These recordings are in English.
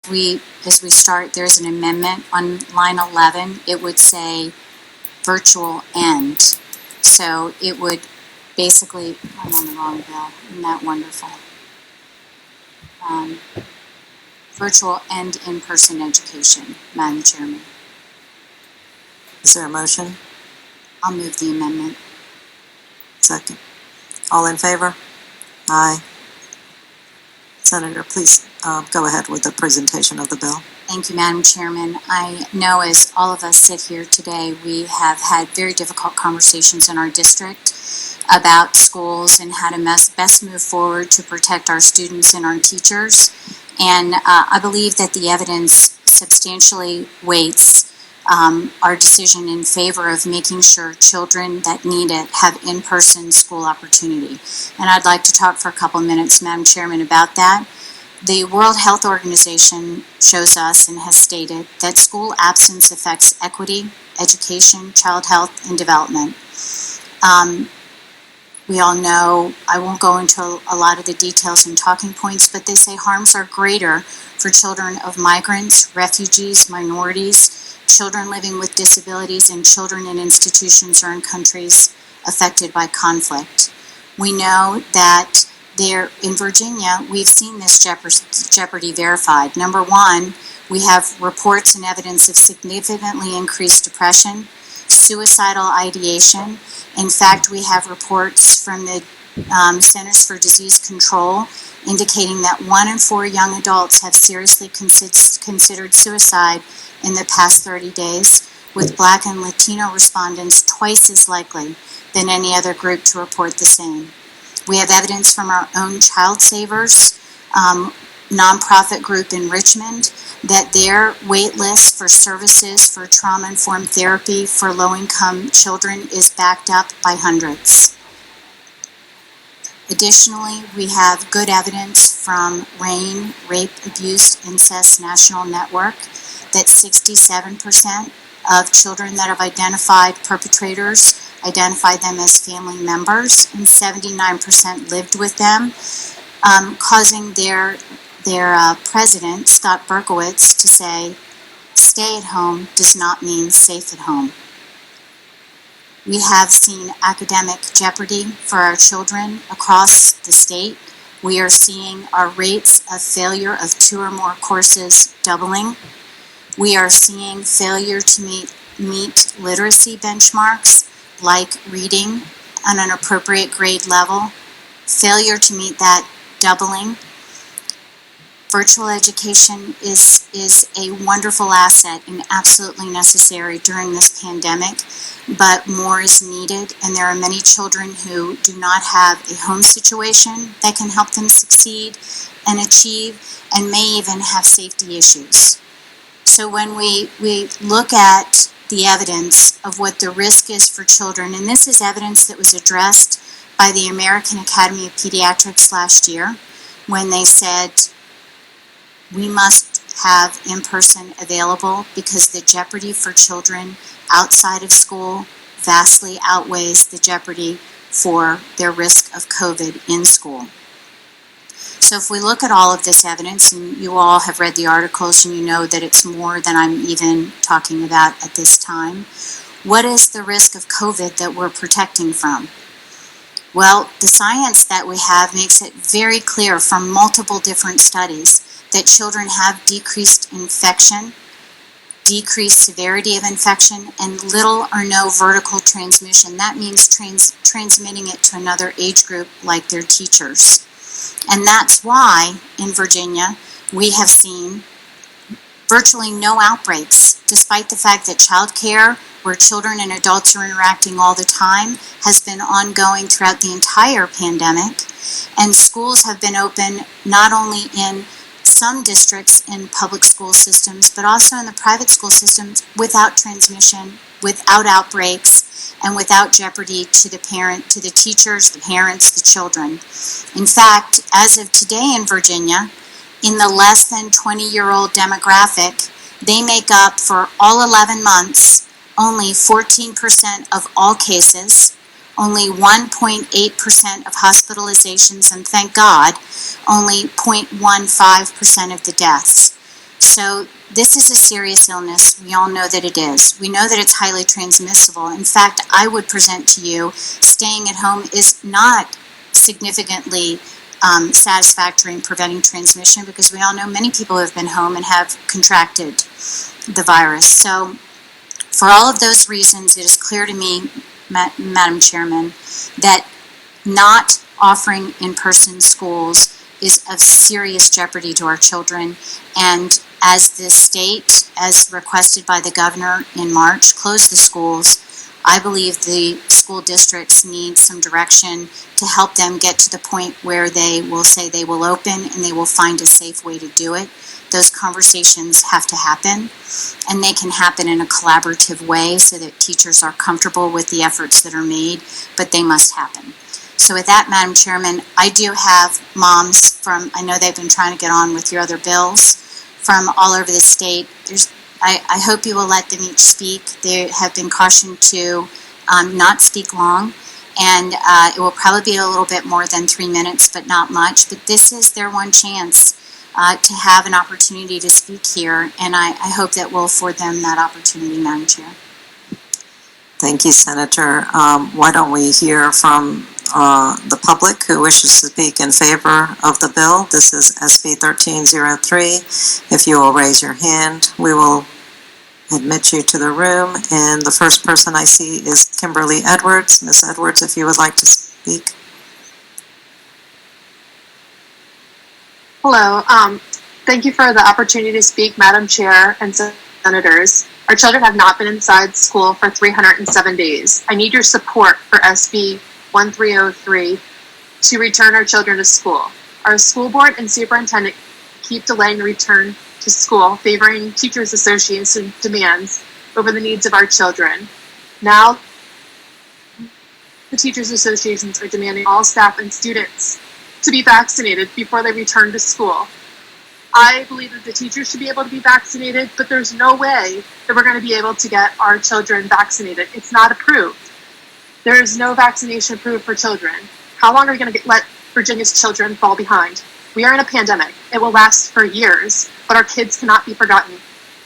as we start, there's an amendment on line 11. It would say virtual end. So it would basically, I'm on the wrong bill. Isn't that wonderful? Virtual and in-person education, Madam Chairman. Is there a motion? I'll move the amendment. Second. All in favor? Aye. Senator, please go ahead with the presentation of the bill. Thank you, Madam Chairman. I know as all of us sit here today, we have had very difficult conversations in our district about schools and how to best move forward to protect our students and our teachers. And I believe that the evidence substantially weights our decision in favor of making sure children that need it have in-person school opportunity. And I'd like to talk for a couple minutes, Madam Chairman, about that. The World Health Organization shows us and has stated that school absence affects equity, education, child health, and development. We all know, I won't go into a lot of the details and talking points, but they say harms are greater for children of migrants, refugees, minorities, children living with disabilities, and children in institutions or in countries affected by conflict. We know that in Virginia, we've seen this jeopardy verified. Number one, we have reports and evidence of significantly increased depression, suicidal ideation. In fact, we have reports from the Centers for Disease Control indicating that 1 in 4 young adults have seriously considered suicide in the past 30 days, with Black and Latino respondents twice as likely than any other group to report the same. We have evidence from our own Child Savers nonprofit group in Richmond that their wait list for services for trauma-informed therapy for low-income children is backed up by hundreds. Additionally, we have good evidence from RAINN, Rape, Abuse, Incest National Network, that 67% of children that have identified perpetrators identified them as family members, and 79% lived with them, causing their president, Scott Berkowitz, to say, stay at home does not mean safe at home. We have seen academic jeopardy for our children across the state. We are seeing our rates of failure of 2 or more courses doubling. We are seeing failure to meet literacy benchmarks like reading on an appropriate grade level, failure to meet that doubling. Virtual education is a wonderful asset and absolutely necessary during this pandemic, but more is needed, and there are many children who do not have a home situation that can help them succeed and achieve, and may even have safety issues. So when we look at the evidence of what the risk is for children, and this is evidence that was addressed by the American Academy of Pediatrics last year when they said we must have in-person available because the jeopardy for children outside of school vastly outweighs the jeopardy for their risk of COVID in school. So if we look at all of this evidence, and you all have read the articles and you know that it's more than I'm even talking about at this time, what is the risk of COVID that we're protecting from? Well, the science that we have makes it very clear from multiple different studies that children have decreased infection, decreased severity of infection, and little or no vertical transmission. That means transmitting it to another age group like their teachers. And that's why in Virginia we have seen virtually no outbreaks, despite the fact that child care, where children and adults are interacting all the time, has been ongoing throughout the entire pandemic. And schools have been open not only in some districts in public school systems, but also in the private school systems without transmission, without outbreaks, and without jeopardy to the teachers, the parents, the children. In fact, as of today in Virginia, in the less than 20-year-old demographic, they make up for all 11 months only 14% of all cases, only 1.8% of hospitalizations, and thank God, only 0.15% of the deaths. So this is a serious illness. We all know that it is. We know that it's highly transmissible. In fact, I would present to you staying at home is not significantly satisfactory in preventing transmission, because we all know many people have been home and have contracted the virus. So for all of those reasons, it is clear to me, Madam Chairman, that not offering in-person schools is of serious jeopardy to our children. And as the state, as requested by the governor in March, closed the schools, I believe the school districts need some direction to help them get to the point where they will say they will open and they will find a safe way to do it. Those conversations have to happen, and they can happen in a collaborative way so that teachers are comfortable with the efforts that are made, but they must happen. So with that, Madam Chairman, I do have moms from, I know they've been trying to get on with your other bills, from all over the state. I hope you will let them each speak. They have been cautioned to not speak long, and it will probably be a little bit more than 3 minutes, but not much. But this is their one chance to have an opportunity to speak here, and I hope that we'll afford them that opportunity, Madam Chair. Thank you, Senator. Why don't we hear from the public who wishes to speak in favor of the bill? This is SB 1303. If you will raise your hand, we will admit you to the room. And the first person I see is Kimberly Edwards. Ms. Edwards, if you would like to speak. Hello. Thank you for the opportunity to speak, Madam Chair and Senators. Our children have not been inside school for 307 days. I need your support for SB 1303 to return our children to school. Our school board and superintendent keep delaying the return to school, favoring teachers' association demands over the needs of our children. Now, the teachers' associations are demanding all staff and students to be vaccinated before they return to school. I believe that the teachers should be able to be vaccinated, but there's no way that we're going to be able to get our children vaccinated. It's not approved. There is no vaccination approved for children. How long are we going to let Virginia's children fall behind? We are in a pandemic. It will last for years, but our kids cannot be forgotten.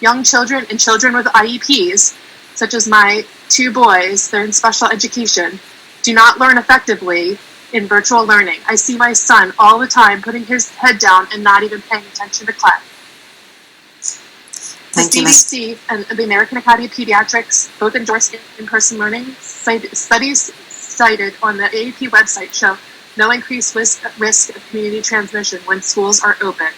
Young children and children with IEPs, such as my 2 boys, they're in special education, do not learn effectively in virtual learning. I see my son all the time putting his head down and not even paying attention to class. The CDC and the American Academy of Pediatrics both endorse in-person learning. Studies cited on the AAP website show no increased risk of community transmission when schools are open.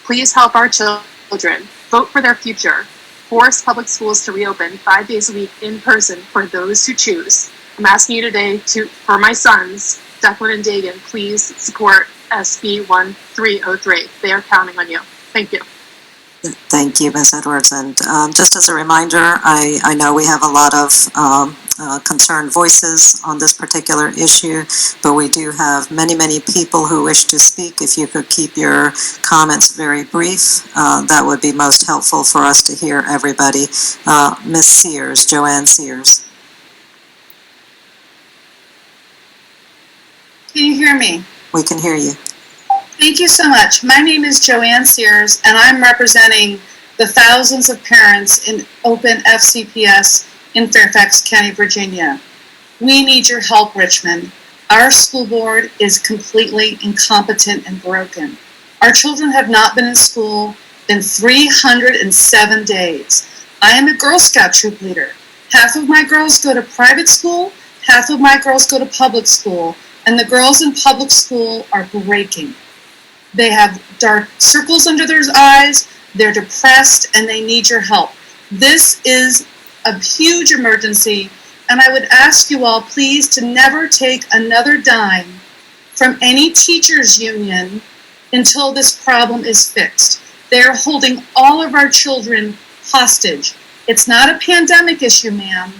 Please help our children. Vote for their future. Force public schools to reopen 5 days a week in person for those who choose. I'm asking you today for my sons, Declan and Dagan, please support SB 1303. They are counting on you. Thank you. Thank you, Ms. Edwards. And just as a reminder, I know we have a lot of concerned voices on this particular issue, but we do have many, many people who wish to speak. If you could keep your comments very brief, that would be most helpful for us to hear everybody. Ms. Sears, Joanne Sears. Can you hear me? We can hear you. Thank you so much. My name is Joanne Sears, and I'm representing the thousands of parents in open FCPS in Fairfax County, Virginia. We need your help, Richmond. Our school board is completely incompetent and broken. Our children have not been in school in 307 days. I am a Girl Scout troop leader. Half of my girls go to private school, half of my girls go to public school, and the girls in public school are breaking. They have dark circles under their eyes, they're depressed, and they need your help. This is a huge emergency, and I would ask you all please to never take another dime from any teachers union until this problem is fixed. They're holding all of our children hostage. It's not a pandemic issue, ma'am.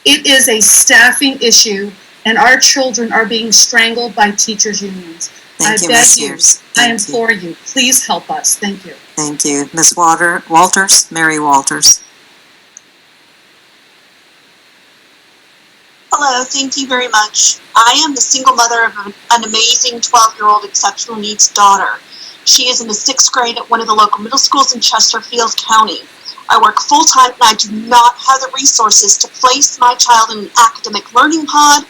It is a staffing issue, and our children are being strangled by teachers unions. Thank you, Ms. Sears. I implore you, please help us. Thank you. Thank you. Ms. Walters, Mary Walters. Hello, thank you very much. I am the single mother of an amazing 12-year-old exceptional needs daughter. She is in the 6th grade at one of the local middle schools in Chesterfield County. I work full-time and I do not have the resources to place my child in an academic learning pod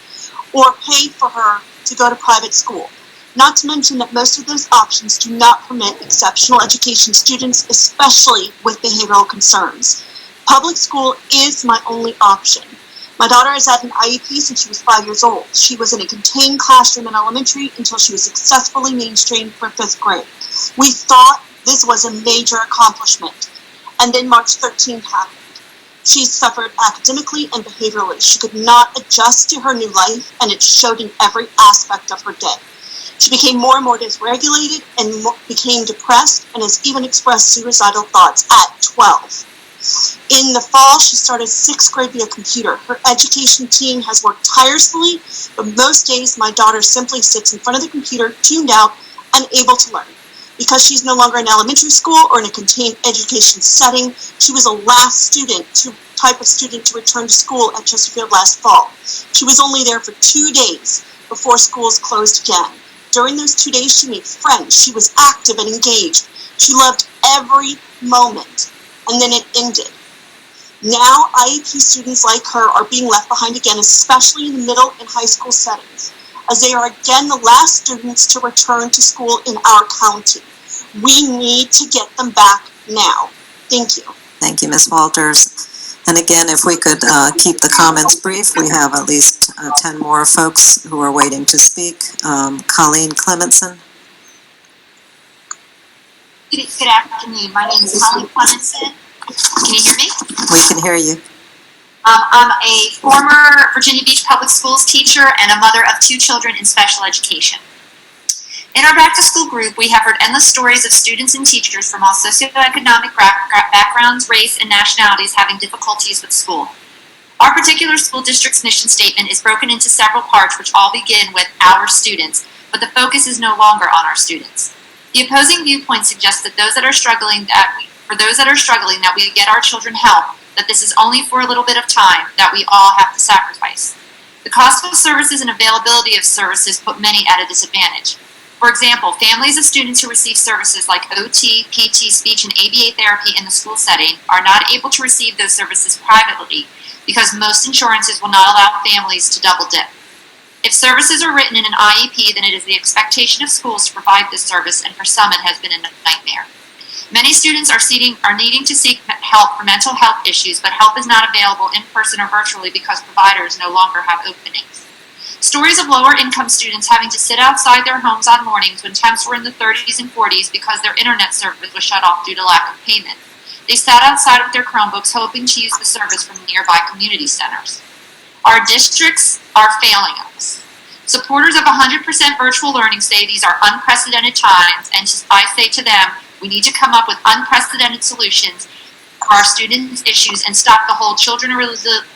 or pay for her to go to private school. Not to mention that most of those options do not permit exceptional education students, especially with behavioral concerns. Public school is my only option. My daughter has had an IEP since she was 5 years old. She was in a contained classroom in elementary until she was successfully mainstreamed for 5th grade. We thought this was a major accomplishment. And then March 13th happened. She suffered academically and behaviorally. She could not adjust to her new life, and it showed in every aspect of her day. She became more and more dysregulated and became depressed and has even expressed suicidal thoughts at 12. In the fall, she started 6th grade via computer. Her education team has worked tirelessly, but most days my daughter simply sits in front of the computer, tuned out, unable to learn. Because she's no longer in elementary school or in a contained education setting, she was the last type of student to return to school at Chesterfield last fall. She was only there for 2 days before schools closed again. During those 2 days, she made friends. She was active and engaged. She loved every moment. And then it ended. Now, IEP students like her are being left behind again, especially in the middle and high school settings, as they are again the last students to return to school in our county. We need to get them back now. Thank you. Thank you, Ms. Walters. And again, if we could keep the comments brief, we have at least 10 more folks who are waiting to speak. Colleen Clementson. Good afternoon. My name is Colleen Clementson. Can you hear me? We can hear you. I'm a former Virginia Beach Public Schools teacher and a mother of 2 children in special education. In our back to school group, we have heard endless stories of students and teachers from all socioeconomic backgrounds, race, and nationalities having difficulties with school. Our particular school district's mission statement is broken into several parts which all begin with our students, but the focus is no longer on our students. The opposing viewpoint suggests that those that are struggling that we get our children help, that this is only for a little bit of time, that we all have to sacrifice. The cost of services and availability of services put many at a disadvantage. For example, families of students who receive services like OT, PT, speech, and ABA therapy in the school setting are not able to receive those services privately because most insurances will not allow families to double dip. If services are written in an IEP, then it is the expectation of schools to provide this service, and for some it has been a nightmare. Many students are needing to seek help for mental health issues, but help is not available in person or virtually because providers no longer have openings. Stories of lower income students having to sit outside their homes on mornings when temps were in the 30s and 40s because their internet service was shut off due to lack of payment. They sat outside with their Chromebooks hoping to use the service from nearby community centers. Our districts are failing us. Supporters of 100% virtual learning say these are unprecedented times, and I say to them, we need to come up with unprecedented solutions for our students' issues and stop the whole children are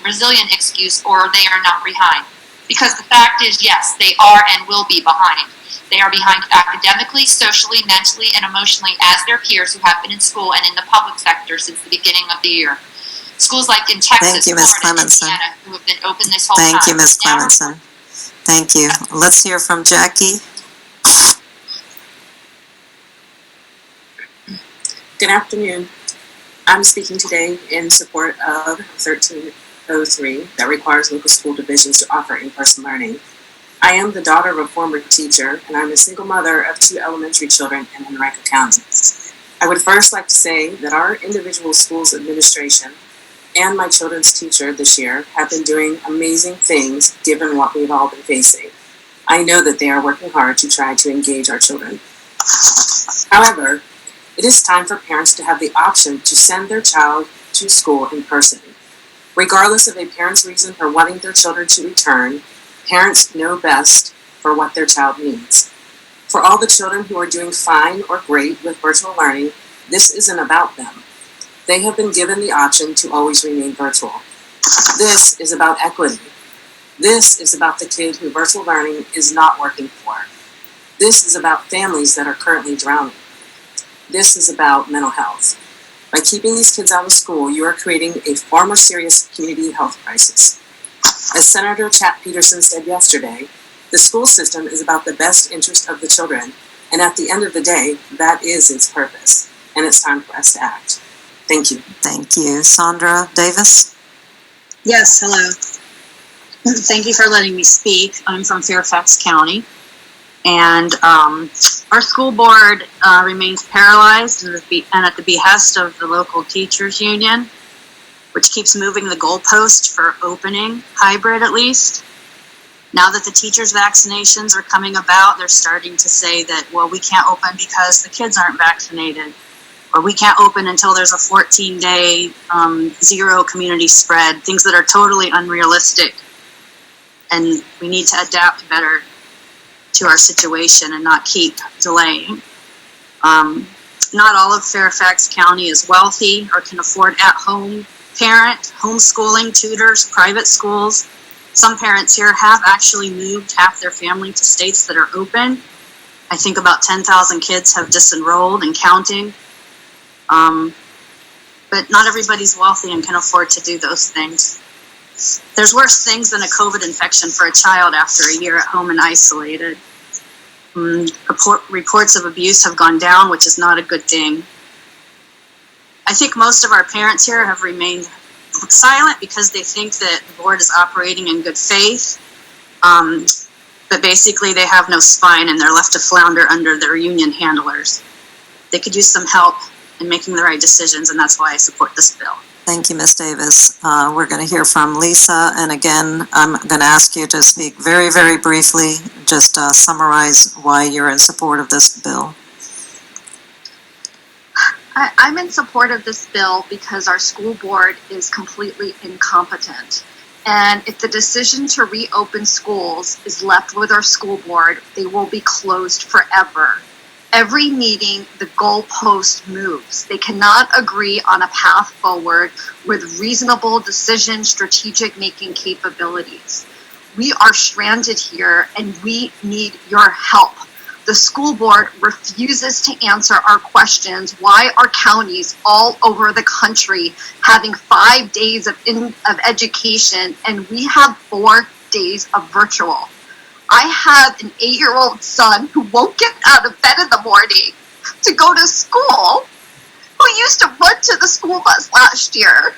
resilient excuse or they are not behind. Because the fact is, yes, they are and will be behind. They are behind academically, socially, mentally, and emotionally as their peers who have been in school and in the public sector since the beginning of the year. Schools like in Texas, Florida, and Indiana, who have been open this whole time. Thank you, Ms. Clementson. Thank you. Let's hear from Jackie. Good afternoon. I'm speaking today in support of 1303 that requires local school divisions to offer in-person learning. I am the daughter of a former teacher, and I'm a single mother of 2 elementary children in Henrico County. I would first like to say that our individual schools administration and my children's teacher this year have been doing amazing things given what we've all been facing. I know that they are working hard to try to engage our children. However, it is time for parents to have the option to send their child to school in person. Regardless of a parent's reason for wanting their children to return, parents know best for what their child needs. For all the children who are doing fine or great with virtual learning, this isn't about them. They have been given the option to always remain virtual. This is about equity. This is about the kid who virtual learning is not working for. This is about families that are currently drowning. This is about mental health. By keeping these kids out of school, you are creating a far more serious community health crisis. As Senator Chap Peterson said yesterday, the school system is about the best interest of the children, And at the end of the day, that is its purpose, and it's time for us to act. Thank you. Thank you. Sandra Davis? Yes, hello. Thank you for letting me speak. I'm from Fairfax County. And our school board remains paralyzed and at the behest of the local teachers union, which keeps moving the goalpost for opening, hybrid at least. Now that the teachers' vaccinations are coming about, they're starting to say that, well, we can't open because the kids aren't vaccinated. Or we can't open until there's a 14-day zero community spread, things that are totally unrealistic. And we need to adapt better to our situation and not keep delaying. Not all of Fairfax County is wealthy or can afford at-home parent, homeschooling, tutors, private schools. Some parents here have actually moved half their family to states that are open. I think about 10,000 kids have disenrolled and counting. But not everybody's wealthy and can afford to do those things. There's worse things than a COVID infection for a child after a year at home and isolated. Reports of abuse have gone down, which is not a good thing. I think most of our parents here have remained silent because they think that the board is operating in good faith. But basically they have no spine and they're left to flounder under their union handlers. They could use some help in making the right decisions, and that's why I support this bill. Thank you, Ms. Davis. We're going to hear from Lisa, and again, I'm going to ask you to speak very, very briefly. Just summarize why you're in support of this bill. I'm in support of this bill because our school board is completely incompetent. And if the decision to reopen schools is left with our school board, they will be closed forever. Every meeting, the goalpost moves. They cannot agree on a path forward with reasonable decision, strategic making capabilities. We are stranded here and we need your help. The school board refuses to answer our questions. Why are counties all over the country having 5 days of education and we have 4 days of virtual? I have an 8-year-old son who won't get out of bed in the morning to go to school, who used to run to the school bus last year.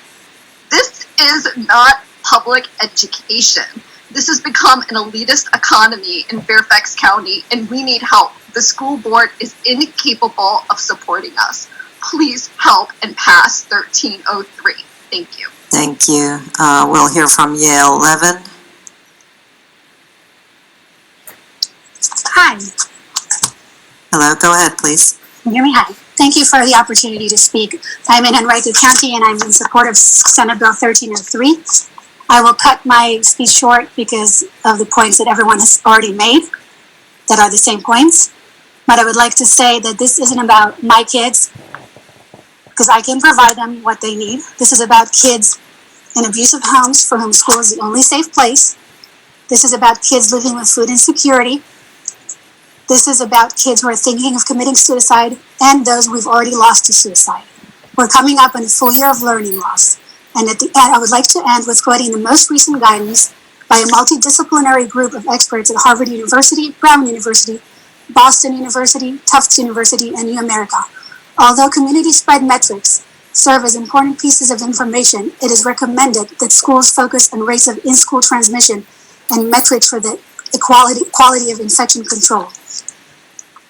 This is not public education. This has become an elitist economy in Fairfax County, and we need help. The school board is incapable of supporting us. Please help and pass 1303. Thank you. Thank you. We'll hear from Yale Levin. Hi. Hello, go ahead, please. Can you hear me? Hi. Thank you for the opportunity to speak. I'm in Henrico County and I'm in support of Senate Bill 1303. I will cut my speech short because of the points that everyone has already made that are the same points. But I would like to say that this isn't about my kids because I can provide them what they need. This is about kids in abusive homes for whom school is the only safe place. This is about kids living with food insecurity. This is about kids who are thinking of committing suicide and those we've already lost to suicide. We're coming up on a full year of learning loss. And at the end, I would like to end with quoting the most recent guidance by a multidisciplinary group of experts at Harvard University, Brown University, Boston University, Tufts University, and U America. Although community spread metrics serve as important pieces of information, it is recommended that schools focus on rates of in-school transmission and metrics for the quality of infection control.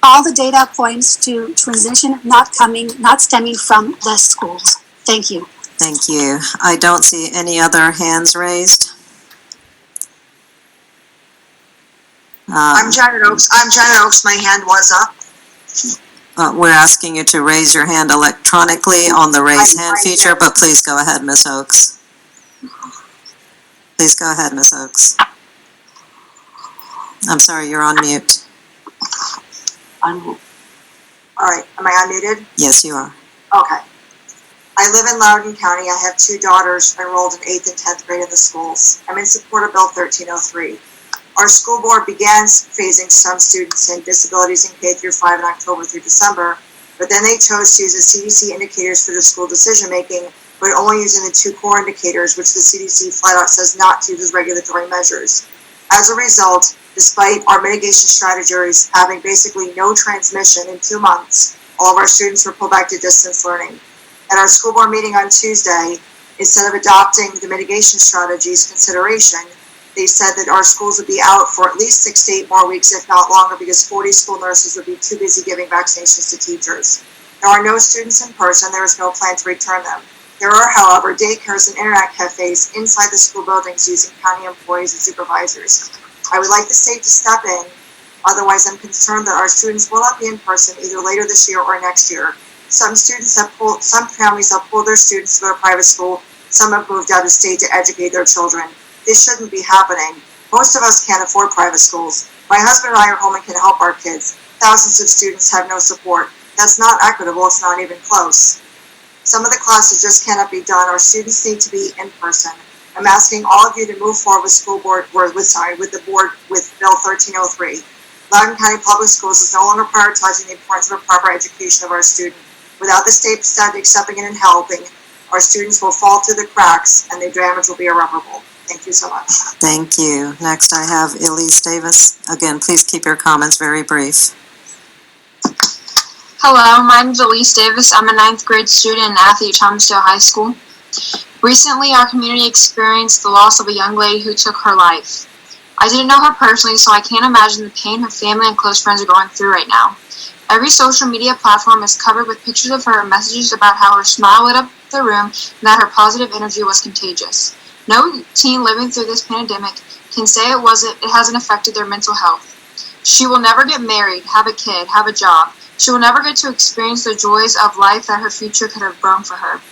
All the data points to transmission not stemming from the schools. Thank you. Thank you. I don't see any other hands raised. I'm Janet Oaks. My hand was up. We're asking you to raise your hand electronically on the raise hand feature, but please go ahead, Ms. Oaks. Please go ahead, Ms. Oaks. I'm sorry, you're on mute. All right, am I unmuted? Yes, you are. Okay. I live in Loudoun County. I have 2 daughters enrolled in 8th and 10th grade in the schools. I'm in support of Bill 1303. Our school board began phasing some students in disabilities in K through 5 in October through December, but then they chose to use the CDC indicators for their school decision making, but only using the 2 core indicators, which the CDC flat out says not to use as regulatory measures. As a result, the Despite our mitigation strategies having basically no transmission in 2 months, all of our students were pulled back to distance learning. At our school board meeting on Tuesday, instead of adopting the mitigation strategies consideration, they said that our schools would be out for at least 6 to 8 more weeks, if not longer, because 40 school nurses would be too busy giving vaccinations to teachers. There are no students in person. There is no plan to return them. There are, however, daycares and internet cafes inside the school buildings using county employees and supervisors. I would like the state to step in. Otherwise, I'm concerned that our students will not be in person either later this year or next year. Some families have pulled their students to go to private school. Some have moved out of state to educate their children. This shouldn't be happening. Most of us can't afford private schools. My husband and I are home and can help our kids. Thousands of students have no support. That's not equitable. It's not even close. Some of the classes just cannot be done. Our students need to be in person. I'm asking all of you to move forward with with Bill 1303. Loudoun County Public Schools is no longer prioritizing the importance of a proper education of our students. Without the state accepting it and helping, our students will fall through the cracks and the damage will be irreparable. Thank you so much. Thank you. Next, I have Elise Davis. Again, please keep your comments very brief. Hello, my name is Elise Davis. I'm a 9th grade student at Thomasdale High School. Recently, our community experienced the loss of a young lady who took her life. I didn't know her personally, so I can't imagine the pain her family and close friends are going through right now. Every social media platform is covered with pictures of her and messages about how her smile lit up the room and that her positive energy was contagious. No teen living through this pandemic can say it hasn't affected their mental health. She will never get married, have a kid, have a job. She will never get to experience the joys of life that her future could have brought for her.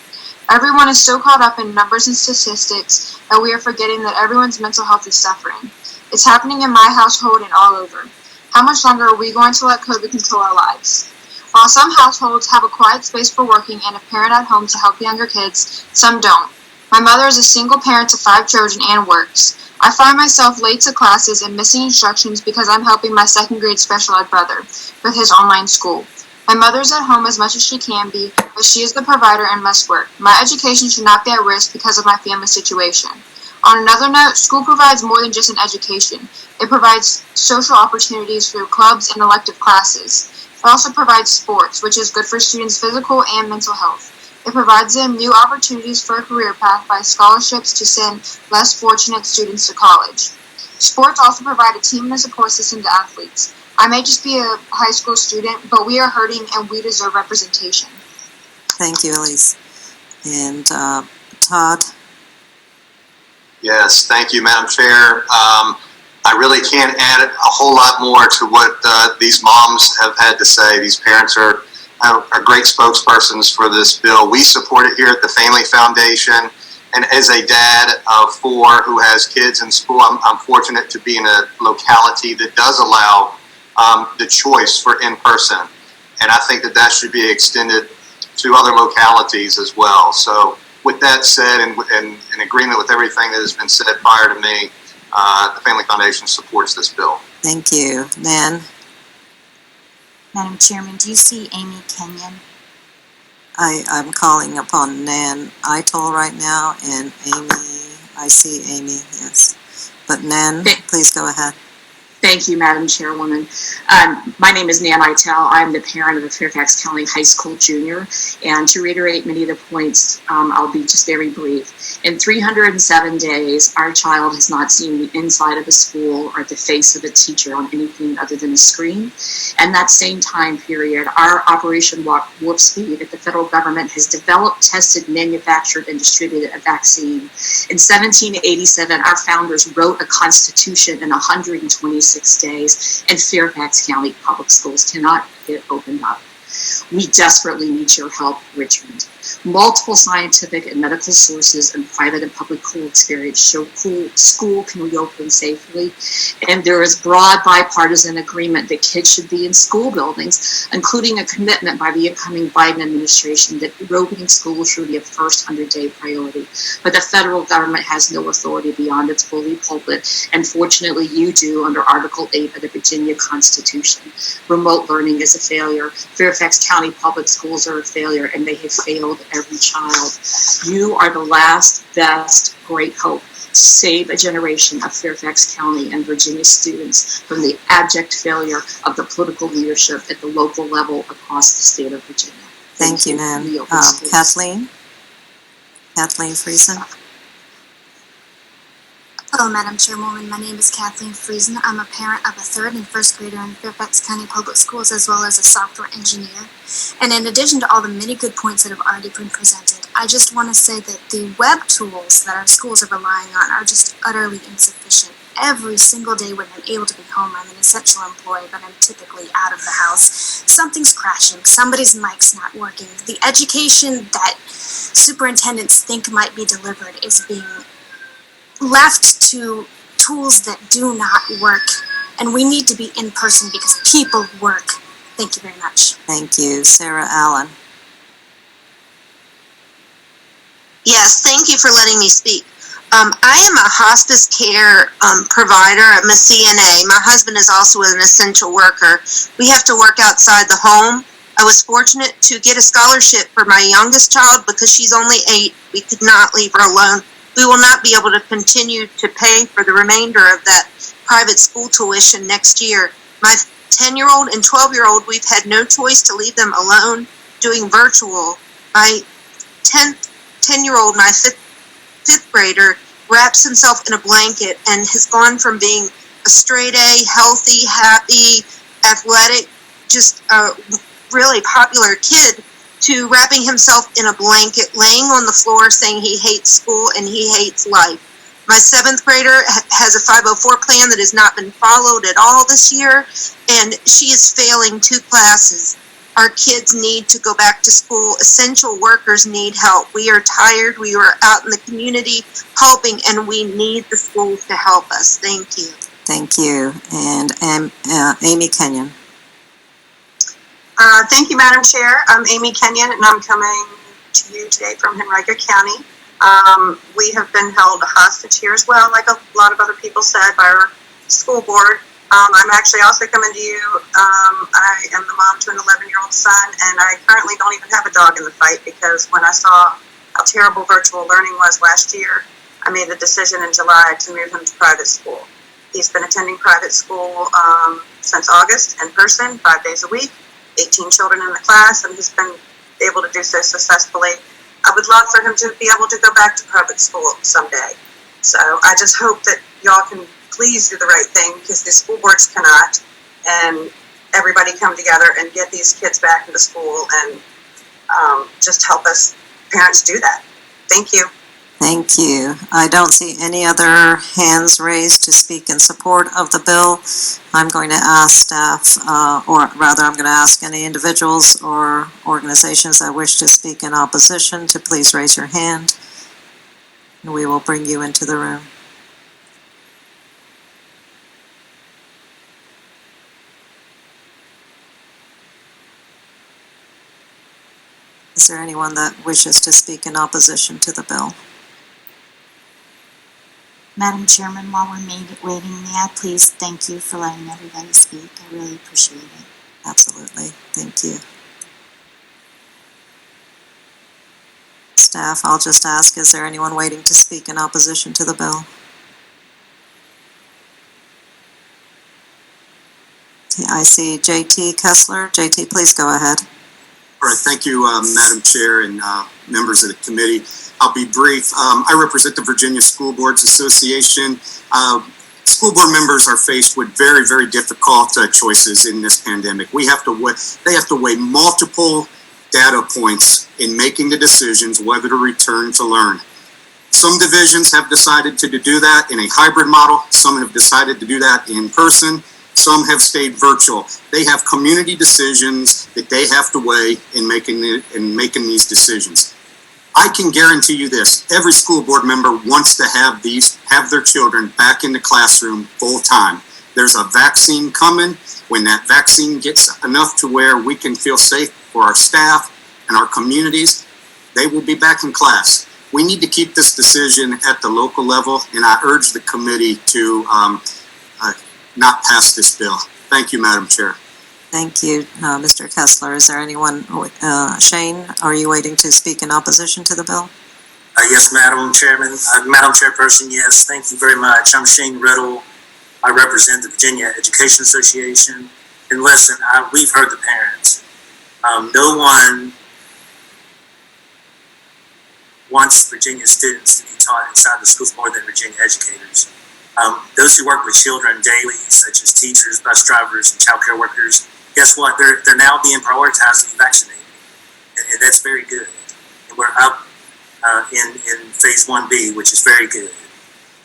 Everyone is so caught up in numbers and statistics that we are forgetting that everyone's mental health is suffering. It's happening in my household and all over. How much longer are we going to let COVID control our lives? While some households have a quiet space for working and a parent at home to help younger kids, some don't. My mother is a single parent to 5 children and works. I find myself late to classes and missing instructions because I'm helping my 2nd grade special ed brother with his online school. My mother's at home as much as she can be, but she is the provider and must work. My education should not be at risk because of my family situation. On another note, school provides more than just an education. It provides social opportunities through clubs and elective classes. It also provides sports, which is good for students' physical and mental health. It provides them new opportunities for a career path by scholarships to send less fortunate students to college. Sports also provide a team and a support system to athletes. I may just be a high school student, but we are hurting and we deserve representation. Thank you, Elise. And Todd? Yes, thank you, Madam Chair. I really can't add a whole lot more to what these moms have had to say. These parents are great spokespersons for this bill. We support it here at the Family Foundation. And as a dad of 4 who has kids in school, I'm fortunate to be in a locality that does allow the choice for in-person. And I think that should be extended to other localities as well. So with that said, and in agreement with everything that has been said prior to me, the Family Foundation supports this bill. Thank you. Nan? Madam Chairman, do you see Amy Kenyon? I'm calling upon Nan Eitel right now, and Amy, I see Amy, yes. But Nan, please go ahead. Thank you, Madam Chairwoman. My name is Nan Eitel. I'm the parent of a Fairfax County High School junior. And to reiterate many of the points, I'll be just very brief. In 307 days, our child has not seen the inside of a school or the face of a teacher on anything other than a screen. And that same time period, our Operation Warp Speed at the federal government has developed, tested, manufactured, and distributed a vaccine. In 1787, our founders wrote a constitution in 126 days, and Fairfax County Public Schools cannot get opened up. We desperately need your help, Richmond. Multiple scientific and medical sources and private and public school experience show school can reopen safely, and there is broad bipartisan agreement that kids should be in school buildings, including a commitment by the incoming Biden administration that reopening schools should be a first 100-day priority. But the federal government has no authority beyond its bully pulpit, and fortunately you do under Article 8 of the Virginia Constitution. Remote learning is a failure. Fairfax County Public Schools are a failure, and they have failed every child. You are the last, best, great hope. to save a generation of Fairfax County and Virginia students from the abject failure of the political leadership at the local level across the state of Virginia. Thank you, Nan. Kathleen Friesen. Hello, Madam Chairwoman. My name is Kathleen Friesen. I'm a parent of a third and first grader in Fairfax County Public Schools, as well as a software engineer. And in addition to all the many good points that have already been presented, I just want to say that the web tools that our schools are relying on are just utterly insufficient. Every single day when I'm able to be home, I'm an essential employee, but I'm typically out of the house. Something's crashing. Somebody's mic's not working. The education that superintendents think might be delivered is being left to tools that do not work, and we need to be in person because people work. Thank you very much. Thank you. Sarah Allen. Yes, thank you for letting me speak. I am a hospice care provider. I'm a CNA. My husband is also an essential worker. We have to work outside the home. I was fortunate to get a scholarship for my youngest child because she's only 8. We could not leave her alone. We will not be able to continue to pay for the remainder of that private school tuition next year. My 10-year-old and 12-year-old, we've had no choice to leave them alone doing virtual. My 10-year-old, my fifth grader, wraps himself in a blanket and has gone from being a straight A, healthy, happy, athletic, just a really popular kid, to wrapping himself in a blanket, laying on the floor saying he hates school and he hates life. My 7th grader has a 504 plan that has not been followed at all this year, and she is failing 2 classes. Our kids need to go back to school. Essential workers need help. We are tired. We are out in the community helping, and we need the schools to help us. Thank you. Thank you. And Amy Kenyon. Thank you, Madam Chair. I'm Amy Kenyon, and I'm coming to you today from Henrico County. We have been held hostage here as well, like a lot of other people said, by our school board. I'm actually also coming to you. I am the mom to an 11-year-old son, and I currently don't even have a dog in the fight because when I saw how terrible virtual learning was last year, I made the decision in July to move him to private school. He's been attending private school since August in person, 5 days a week. 18 children in the class, and has been able to do so successfully. I would love for him to be able to go back to private school someday. So I just hope that y'all can please do the right thing because the school boards cannot, and everybody come together and get these kids back into school and just help us parents do that. Thank you. Thank you. I don't see any other hands raised to speak in support of the bill. I'm going to ask staff, or rather I'm going to ask any individuals or organizations that wish to speak in opposition to please raise your hand, and we will bring you into the room. Is there anyone that wishes to speak in opposition to the bill? Madam Chairman, while we're waiting, may I please thank you for letting everybody speak? I really appreciate it. Absolutely. Thank you. Staff, I'll just ask, is there anyone waiting to speak in opposition to the bill? I see JT Kessler. JT, please go ahead. All right, thank you, Madam Chair and members of the committee. I'll be brief. I represent the Virginia School Boards Association. School board members are faced with very, very difficult choices in this pandemic. They have to weigh multiple data points in making the decisions whether to return to learn. Some divisions have decided to do that in a hybrid model. Some have decided to do that in person. Some have stayed virtual. They have community decisions that they have to weigh in making these decisions. I can guarantee you this: every school board member wants to have their children back in the classroom full time. There's a vaccine coming. When that vaccine gets enough to where we can feel safe for our staff and our communities, they will be back in class. We need to keep this decision at the local level, and I urge the committee to not pass this bill. Thank you, Madam Chair. Thank you, Mr. Kessler. Is there anyone, Shane, are you waiting to speak in opposition to the bill? Yes, Madam Chairman, Madam Chairperson, yes, thank you very much. I'm Shane Riddle. I represent the Virginia Education Association. And listen, we've heard the parents. No one wants Virginia students to be taught inside the schools more than Virginia educators. Those who work with children daily, such as teachers, bus drivers, and child care workers, guess what? They're now being prioritized to be vaccinated. And that's very good. And we're up in phase 1B, which is very good.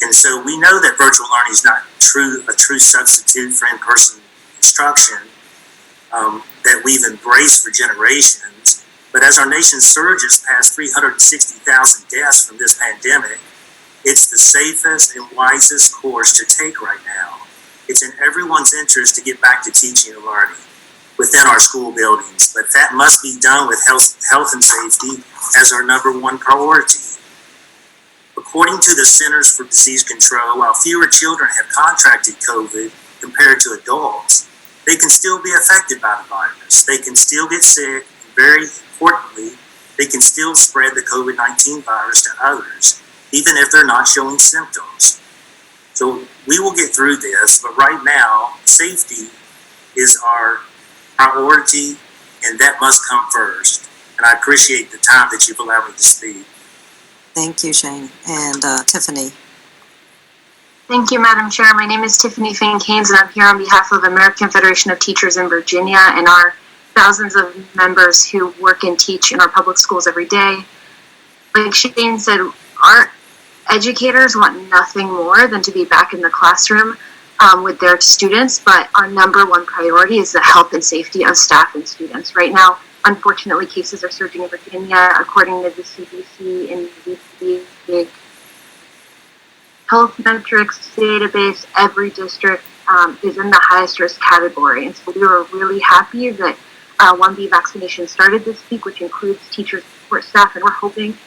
And so we know that virtual learning is not a true substitute for in-person instruction that we've embraced for generations. But as our nation surges past 360,000 deaths from this pandemic, it's the safest and wisest course to take right now. It's in everyone's interest to get back to teaching and learning within our school buildings, but that must be done with health and safety as our #1 priority. According to the Centers for Disease Control, while fewer children have contracted COVID compared to adults, they can still be affected by the virus. They can still get sick, and very importantly, they can still spread the COVID-19 virus to others, even if they're not showing symptoms. So we will get through this, but right now, safety is our priority, and that must come first. And I appreciate the time that you've allowed me to speak. Thank you, Shane. And Tiffany. Thank you, Madam Chair. My name is Tiffany Fink-Haynes, and I'm here on behalf of American Federation of Teachers in Virginia and our thousands of members who work and teach in our public schools every day. Like Shane said, our educators want nothing more than to be back in the classroom with their students, but our #1 priority is the health and safety of staff and students. Right now, unfortunately, cases are surging in Virginia. According to the CDC and the health metrics database, every district is in the highest risk category. And so we were really happy that 1B vaccination started this week, which includes teachers, support staff, and we're hoping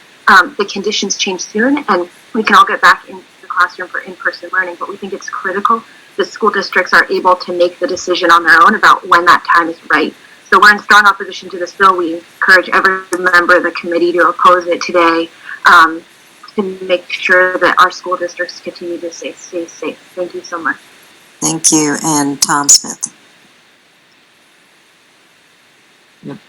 the conditions change soon and we can all get back into the classroom for in-person learning. But we think it's critical that school districts are able to make the decision on their own about when that time is right. So we're in strong opposition to this bill. We encourage every member of the committee to oppose it today to make sure that our school districts continue to stay safe. Thank you so much. Thank you. And Tom Smith.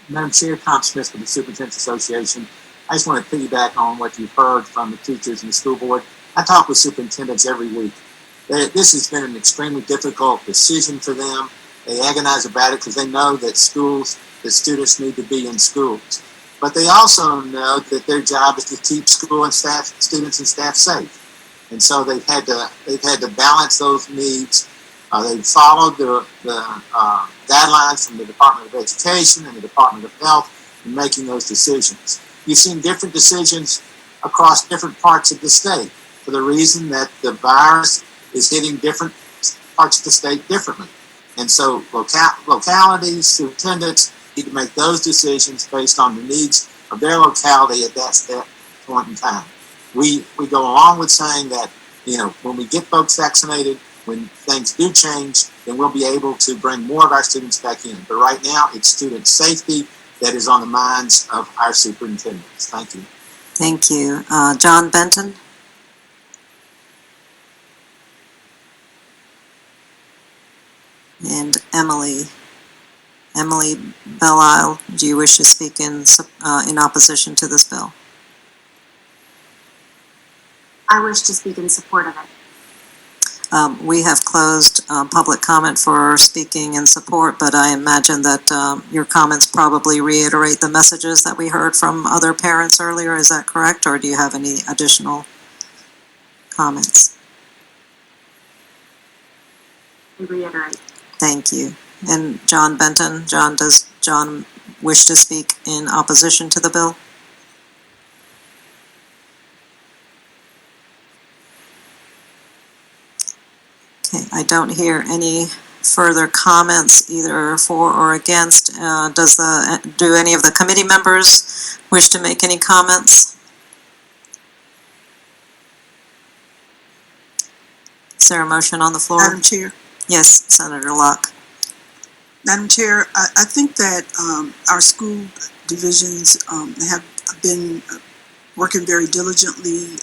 Madam Chair, Tom Smith with the Superintendent's Association. I just want to piggyback on what you've heard from the teachers and the school board. I talk with superintendents every week. This has been an extremely difficult decision for them. They agonize about it because they know that students need to be in schools. But they also know that their job is to keep school and students and staff safe. And so they've had to balance those needs. They've followed the guidelines from the Department of Education and the Department of Health in making those decisions. You've seen different decisions across different parts of the state for the reason that the virus is hitting different parts of the state differently. And so localities, superintendents need to make those decisions based on the needs of their locality at that point in time. We go along with saying that, when we get folks vaccinated, when things do change, then we'll be able to bring more of our students back in. But right now, it's student safety that is on the minds of our superintendents. Thank you. Thank you. John Benton. And Emily Belle-Isle, do you wish to speak in opposition to this bill? I wish to speak in support of it. We have closed public comment for speaking in support, but I imagine that your comments probably reiterate the messages that we heard from other parents earlier. Is that correct, or do you have any additional comments? I reiterate. Thank you. And John Benton, does John wish to speak in opposition to the bill? Okay, I don't hear any further comments either for or against. Do any of the committee members wish to make any comments? Is there a motion on the floor? Madam Chair. Yes, Senator Locke. Madam Chair, I think that our school divisions have been working very diligently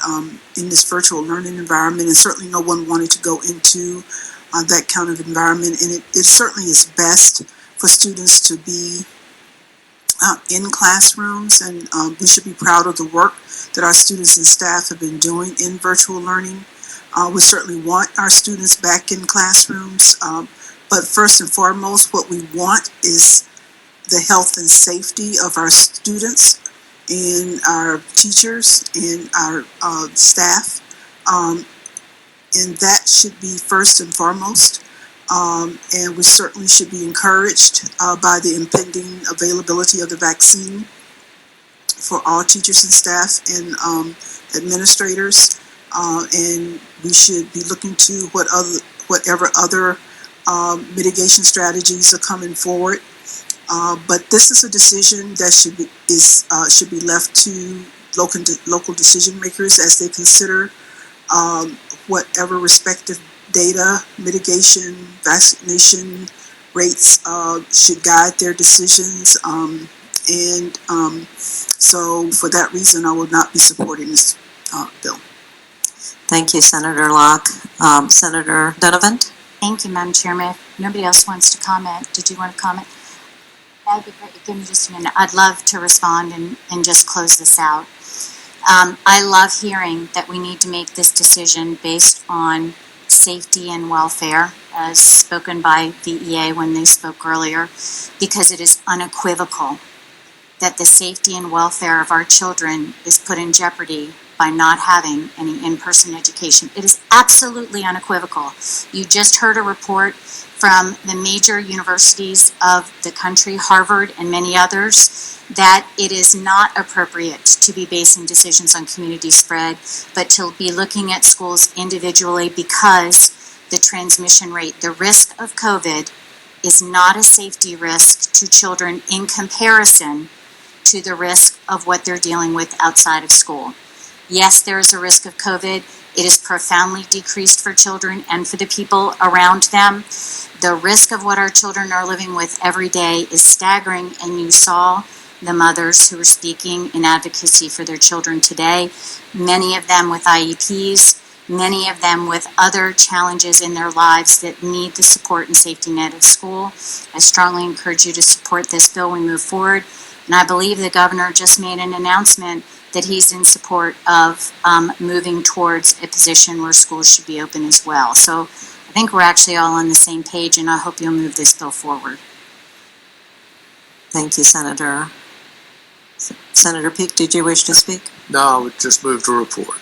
in this virtual learning environment, and certainly no one wanted to go into that kind of environment. And it certainly is best for students to be in classrooms, and we should be proud of the work that our students and staff have been doing in virtual learning. We certainly want our students back in classrooms, but first and foremost, what we want is the health and safety of our students and our teachers and our staff, and that should be first and foremost. And we certainly should be encouraged by the impending availability of the vaccine for all teachers and staff and administrators. And we should be looking to whatever other mitigation strategies are coming forward. But this is a decision that should be left to local decision makers as they consider whatever respective data, mitigation, vaccination rates should guide their decisions. So for that reason, I will not be supporting this bill. Thank you, Senator Locke. Senator Donovan? Thank you, Madam Chairman. If nobody else wants to comment, did you want to comment? That'd be great. Give me just a minute. I'd love to respond and just close this out. I love hearing that we need to make this decision based on safety and welfare, as spoken by VEA when they spoke earlier, because it is unequivocal that the safety and welfare of our children is put in jeopardy by not having any in-person education. It is absolutely unequivocal. You just heard a report from the major universities of the country, Harvard and many others, that it is not appropriate to be basing decisions on community spread, but to be looking at schools individually, because the transmission rate, the risk of COVID, is not a safety risk to children in comparison to the risk of what they're dealing with outside of school. Yes, there is a risk of COVID. It is profoundly decreased for children and for the people around them. The risk of what our children are living with every day is staggering, and you saw the mothers who are speaking in advocacy for their children today, many of them with IEPs, many of them with other challenges in their lives that need the support and safety net of school. I strongly encourage you to support this bill when we move forward. And I believe the governor just made an announcement that he's in support of moving towards a position where schools should be open as well. So I think we're actually all on the same page, and I hope you'll move this bill forward. Thank you, Senator. Senator Peake, did you wish to speak? No, I would just move to report.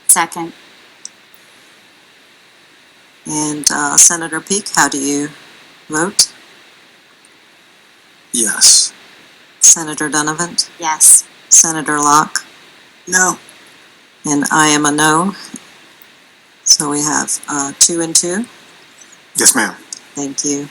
Second. And Senator Peake, how do you vote? Yes. Senator Donovan? Yes. Senator Locke? No. And I am a no. So we have 2 and 2. Yes, ma'am. Thank you.